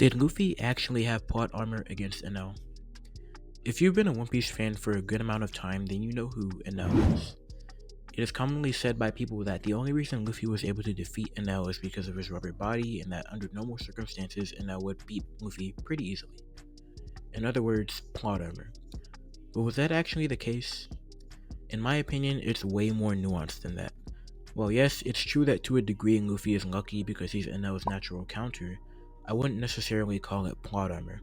Did Luffy actually have plot armor against Enel? If you've been a One Piece fan for a good amount of time, then you know who Enel is. It is commonly said by people that the only reason Luffy was able to defeat Enel is because of his rubber body, and that under normal circumstances, Enel would beat Luffy pretty easily. In other words, plot armor. But was that actually the case? In my opinion, it's way more nuanced than that. While yes, it's true that to a degree Luffy is lucky because he's Enel's natural counter, I wouldn't necessarily call it plot armor.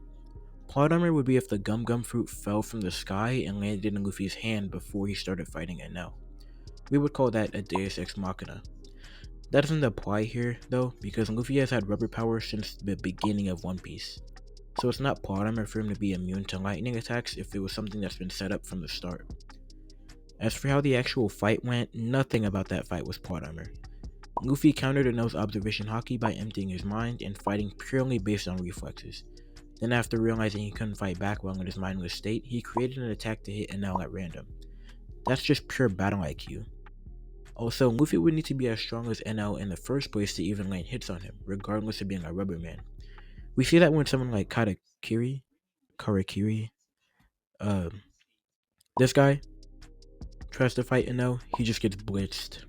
Plot armor would be if the gum gum fruit fell from the sky and landed in Luffy's hand before he started fighting Enel. We would call that a Deus Ex Machina. That doesn't apply here, though, because Luffy has had rubber power since the beginning of One Piece. So it's not plot armor for him to be immune to lightning attacks if it was something that's been set up from the start. As for how the actual fight went, nothing about that fight was plot armor. Luffy countered Enel's observation haki by emptying his mind and fighting purely based on reflexes. Then after realizing he couldn't fight back while in his mindless state, he created an attack to hit Enel at random. That's just pure battle IQ. Also, Luffy would need to be as strong as Enel in the first place to even land hits on him, regardless of being a rubber man. We see that when someone like Karakiri, this guy tries to fight Enel, he just gets blitzed.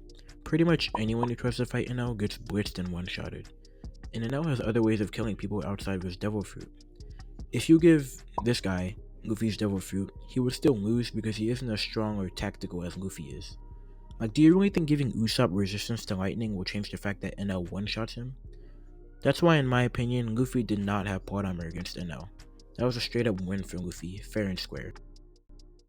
Pretty much anyone who tries to fight Enel gets blitzed and one-shotted. And Enel has other ways of killing people outside of his devil fruit. If you give this guy Luffy's devil fruit, he would still lose because he isn't as strong or tactical as Luffy is. Like, do you really think giving Usopp resistance to lightning will change the fact that Enel one-shots him? That's why, in my opinion, Luffy did not have plot armor against Enel. That was a straight up win for Luffy, fair and square.